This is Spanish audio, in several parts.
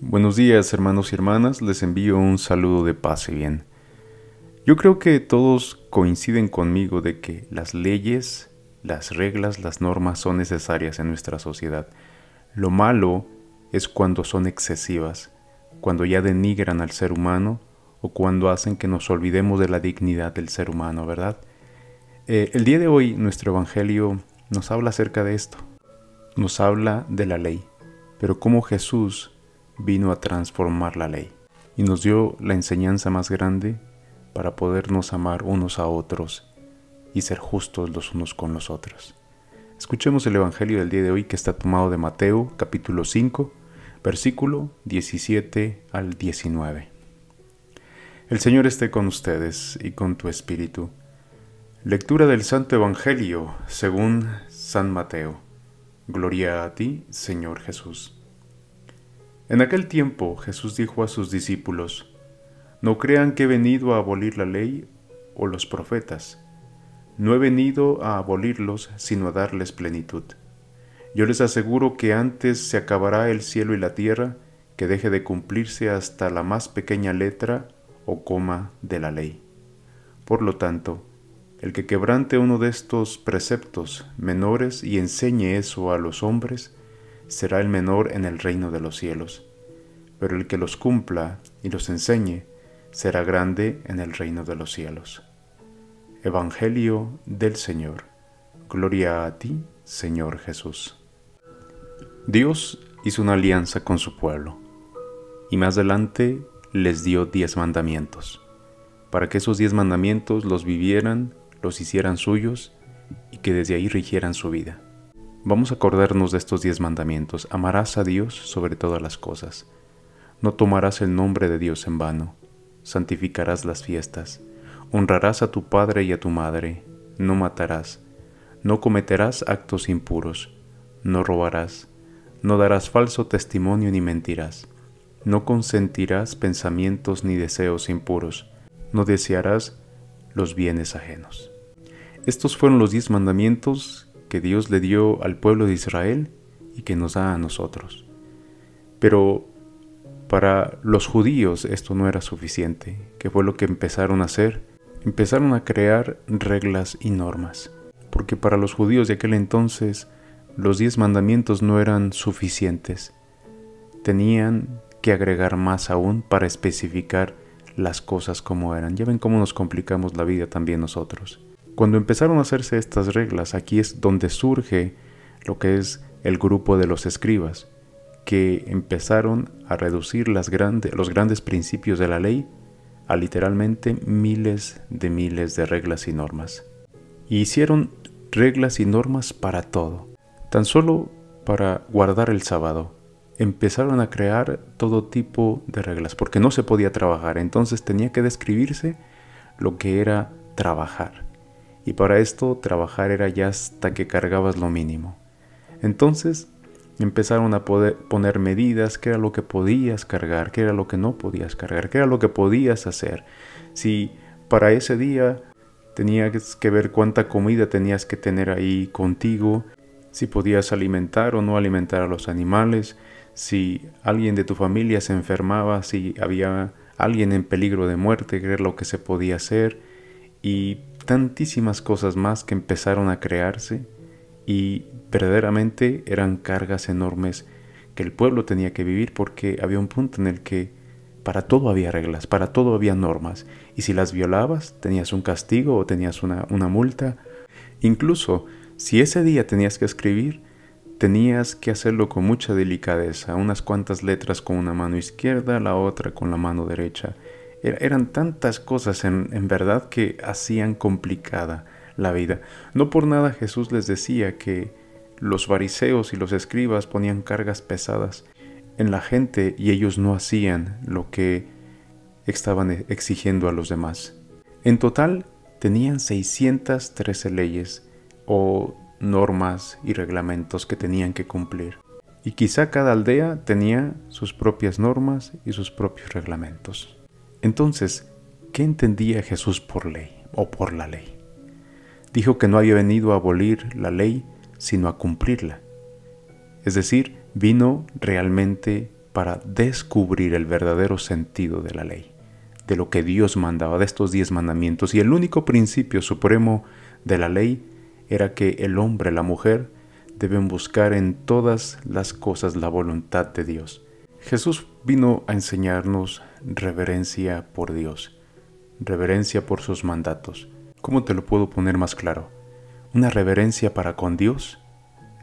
Buenos días, hermanos y hermanas, les envío un saludo de paz y bien. Yo creo que todos coinciden conmigo de que las leyes, las reglas, las normas son necesarias en nuestra sociedad. Lo malo es cuando son excesivas, cuando ya denigran al ser humano o cuando hacen que nos olvidemos de la dignidad del ser humano, ¿verdad? El día de hoy nuestro Evangelio nos habla acerca de esto. Nos habla de la ley, pero cómo Jesús vino a transformar la ley y nos dio la enseñanza más grande para podernos amar unos a otros y ser justos los unos con los otros. Escuchemos el Evangelio del día de hoy, que está tomado de Mateo capítulo 5, versículo 17 al 19. El Señor esté con ustedes y con tu espíritu. Lectura del Santo Evangelio según San Mateo. Gloria a ti, Señor Jesús. En aquel tiempo Jesús dijo a sus discípulos: No crean que he venido a abolir la ley o los profetas. No he venido a abolirlos, sino a darles plenitud. Yo les aseguro que antes se acabará el cielo y la tierra que deje de cumplirse hasta la más pequeña letra o coma de la ley. Por lo tanto, el que quebrante uno de estos preceptos menores y enseñe eso a los hombres, será el menor en el reino de los cielos, pero el que los cumpla y los enseñe será grande en el reino de los cielos. Evangelio del Señor. Gloria a ti, Señor Jesús. Dios hizo una alianza con su pueblo y más adelante les dio 10 mandamientos, para que esos 10 mandamientos los vivieran, los hicieran suyos y que desde ahí rigieran su vida. Vamos a acordarnos de estos 10 mandamientos. Amarás a Dios sobre todas las cosas. No tomarás el nombre de Dios en vano. Santificarás las fiestas. Honrarás a tu padre y a tu madre. No matarás. No cometerás actos impuros. No robarás. No darás falso testimonio ni mentirás. No consentirás pensamientos ni deseos impuros. No desearás los bienes ajenos. Estos fueron los 10 mandamientos que Dios le dio al pueblo de Israel y que nos da a nosotros. Pero para los judíos esto no era suficiente. ¿Qué fue lo que empezaron a hacer? Empezaron a crear reglas y normas. Porque para los judíos de aquel entonces los 10 mandamientos no eran suficientes. Tenían que agregar más aún para especificar las cosas como eran. Ya ven cómo nos complicamos la vida también nosotros. Cuando empezaron a hacerse estas reglas, aquí es donde surge lo que es el grupo de los escribas, que empezaron a reducir los grandes principios de la ley a literalmente miles de reglas y normas. Y hicieron reglas y normas para todo, tan solo para guardar el sábado. Empezaron a crear todo tipo de reglas, porque no se podía trabajar, entonces tenía que describirse lo que era trabajar. Y para esto trabajar era ya hasta que cargabas lo mínimo. Entonces empezaron a poner medidas, qué era lo que podías cargar, qué era lo que no podías cargar, qué era lo que podías hacer. Si para ese día tenías que ver cuánta comida tenías que tener ahí contigo, si podías alimentar o no alimentar a los animales, si alguien de tu familia se enfermaba, si había alguien en peligro de muerte, qué era lo que se podía hacer, y tantísimas cosas más que empezaron a crearse y verdaderamente eran cargas enormes que el pueblo tenía que vivir, porque había un punto en el que para todo había reglas, para todo había normas, y si las violabas tenías un castigo o tenías una multa. Incluso si ese día tenías que escribir, tenías que hacerlo con mucha delicadeza, unas cuantas letras con una mano izquierda, la otra con la mano derecha. Eran tantas cosas en verdad que hacían complicada la vida. No por nada Jesús les decía que los fariseos y los escribas ponían cargas pesadas en la gente y ellos no hacían lo que estaban exigiendo a los demás. En total tenían 613 leyes o normas y reglamentos que tenían que cumplir. Y quizá cada aldea tenía sus propias normas y sus propios reglamentos. Entonces, ¿qué entendía Jesús por ley o por la ley? Dijo que no había venido a abolir la ley, sino a cumplirla. Es decir, vino realmente para descubrir el verdadero sentido de la ley, de lo que Dios mandaba, de estos 10 mandamientos. Y el único principio supremo de la ley era que el hombre y la mujer deben buscar en todas las cosas la voluntad de Dios. Jesús vino a enseñarnos reverencia por Dios, reverencia por sus mandatos. ¿Cómo te lo puedo poner más claro? Una reverencia para con Dios,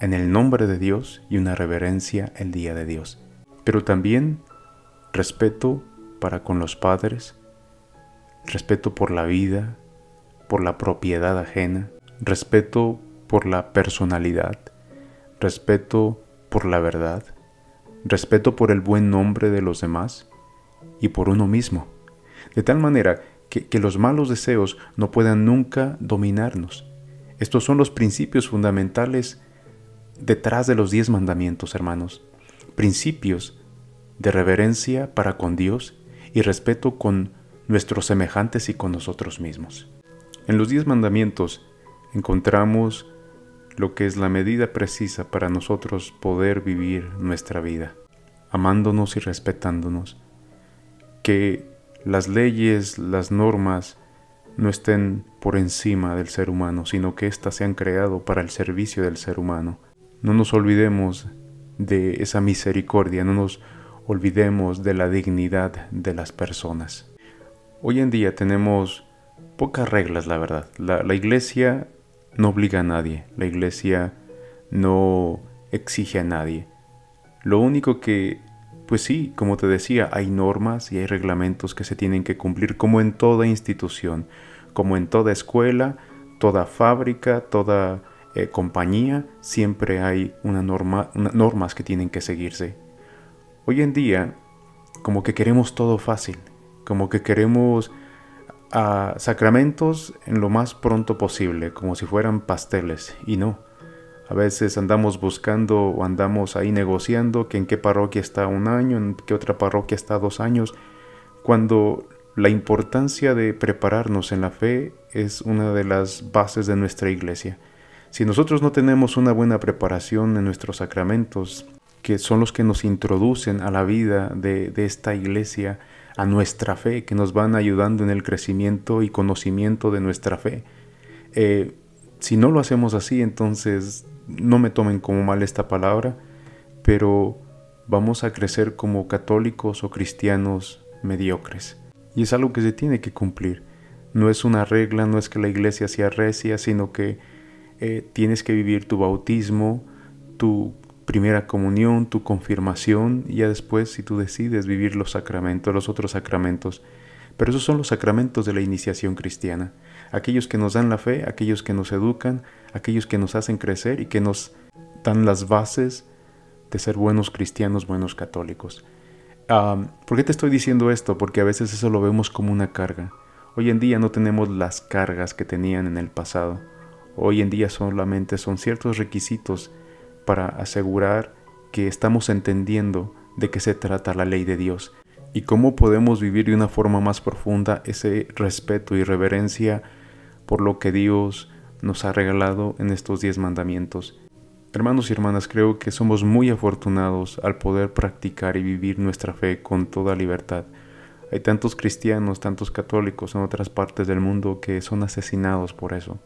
en el nombre de Dios, y una reverencia el día de Dios. Pero también respeto para con los padres, respeto por la vida, por la propiedad ajena, respeto por la personalidad, respeto por la verdad, respeto por el buen nombre de los demás y por uno mismo, de tal manera que los malos deseos no puedan nunca dominarnos. Estos son los principios fundamentales detrás de los 10 mandamientos, hermanos. Principios de reverencia para con Dios y respeto con nuestros semejantes y con nosotros mismos. En los 10 mandamientos encontramos lo que es la medida precisa para nosotros poder vivir nuestra vida, amándonos y respetándonos. Que las leyes, las normas no estén por encima del ser humano, sino que éstas se han creado para el servicio del ser humano. No nos olvidemos de esa misericordia, no nos olvidemos de la dignidad de las personas. Hoy en día tenemos pocas reglas, la verdad. La iglesia no obliga a nadie, la iglesia no exige a nadie. Lo único que, pues sí, como te decía, hay normas y hay reglamentos que se tienen que cumplir, como en toda institución, como en toda escuela, toda fábrica, toda compañía, siempre hay normas que tienen que seguirse. Hoy en día, como que queremos todo fácil, como que queremos sacramentos en lo más pronto posible, como si fueran pasteles, y no. A veces andamos buscando o andamos ahí negociando que en qué parroquia está 1 año, en qué otra parroquia está 2 años, cuando la importancia de prepararnos en la fe es una de las bases de nuestra iglesia. Si nosotros no tenemos una buena preparación en nuestros sacramentos, que son los que nos introducen a la vida de esta iglesia, a nuestra fe, que nos van ayudando en el crecimiento y conocimiento de nuestra fe, si no lo hacemos así, entonces no me tomen como mal esta palabra, pero vamos a crecer como católicos o cristianos mediocres. Y es algo que se tiene que cumplir. No es una regla, no es que la iglesia sea recia, sino que tienes que vivir tu bautismo, tu primera comunión, tu confirmación, y ya después, si tú decides, vivir los sacramentos, los otros sacramentos. Pero esos son los sacramentos de la iniciación cristiana. Aquellos que nos dan la fe, aquellos que nos educan, aquellos que nos hacen crecer y que nos dan las bases de ser buenos cristianos, buenos católicos. ¿Por qué te estoy diciendo esto? Porque a veces eso lo vemos como una carga. Hoy en día no tenemos las cargas que tenían en el pasado. Hoy en día solamente son ciertos requisitos para asegurar que estamos entendiendo de qué se trata la ley de Dios y cómo podemos vivir de una forma más profunda ese respeto y reverencia por lo que Dios nos ha regalado en estos 10 mandamientos. Hermanos y hermanas, creo que somos muy afortunados al poder practicar y vivir nuestra fe con toda libertad. Hay tantos cristianos, tantos católicos en otras partes del mundo que son asesinados por eso.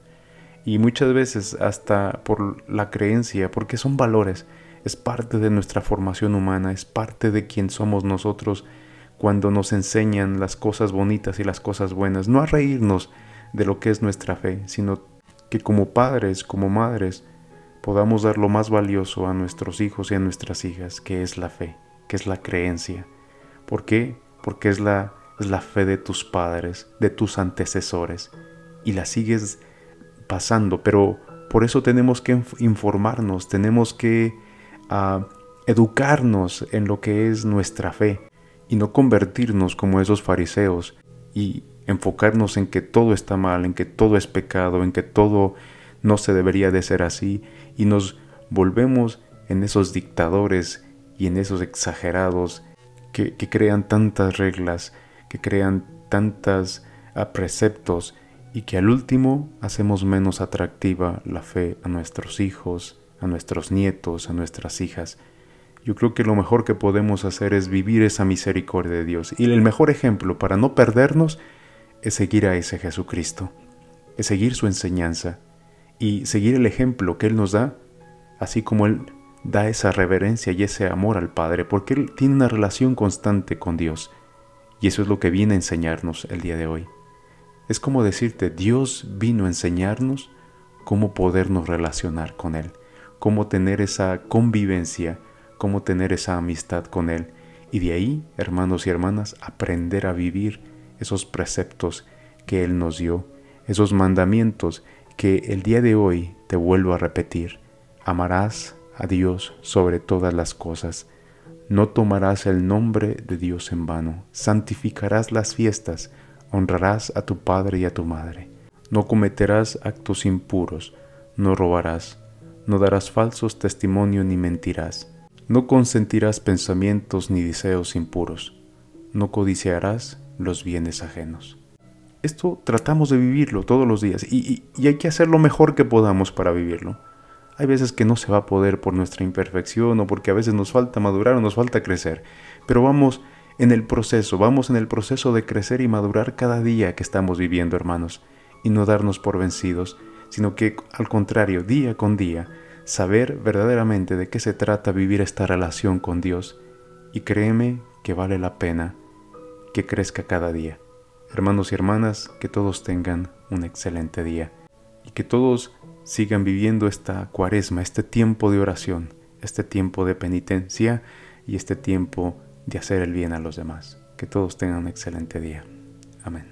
Y muchas veces hasta por la creencia, porque son valores, es parte de nuestra formación humana, es parte de quién somos nosotros cuando nos enseñan las cosas bonitas y las cosas buenas. No a reírnos de lo que es nuestra fe, sino que como padres, como madres, podamos dar lo más valioso a nuestros hijos y a nuestras hijas, que es la fe, que es la creencia. ¿Por qué? Porque es la fe de tus padres, de tus antecesores, y la sigues pasando, pero por eso tenemos que informarnos, tenemos que educarnos en lo que es nuestra fe y no convertirnos como esos fariseos y enfocarnos en que todo está mal, en que todo es pecado, en que todo no se debería de ser así, y nos volvemos en esos dictadores y en esos exagerados que crean tantas reglas, que crean tantos preceptos, y que al último hacemos menos atractiva la fe a nuestros hijos, a nuestros nietos, a nuestras hijas. Yo creo que lo mejor que podemos hacer es vivir esa misericordia de Dios. Y el mejor ejemplo para no perdernos es seguir a ese Jesucristo, es seguir su enseñanza y seguir el ejemplo que Él nos da, así como Él da esa reverencia y ese amor al Padre, porque Él tiene una relación constante con Dios. Y eso es lo que viene a enseñarnos el día de hoy. Es como decirte, Dios vino a enseñarnos cómo podernos relacionar con Él, cómo tener esa convivencia, cómo tener esa amistad con Él. Y de ahí, hermanos y hermanas, aprender a vivir esos preceptos que Él nos dio, esos mandamientos que el día de hoy te vuelvo a repetir. Amarás a Dios sobre todas las cosas. No tomarás el nombre de Dios en vano. Santificarás las fiestas. Honrarás a tu padre y a tu madre. No cometerás actos impuros. No robarás. No darás falsos testimonios ni mentirás. No consentirás pensamientos ni deseos impuros. No codiciarás los bienes ajenos. Esto tratamos de vivirlo todos los días y hay que hacer lo mejor que podamos para vivirlo. Hay veces que no se va a poder por nuestra imperfección o porque a veces nos falta madurar o nos falta crecer, pero vamos en el proceso de crecer y madurar cada día que estamos viviendo, hermanos, y no darnos por vencidos, sino que al contrario, día con día, saber verdaderamente de qué se trata vivir esta relación con Dios, y créeme que vale la pena que crezca cada día. Hermanos y hermanas, que todos tengan un excelente día y que todos sigan viviendo esta cuaresma, este tiempo de oración, este tiempo de penitencia y este tiempo de hacer el bien a los demás. Que todos tengan un excelente día. Amén.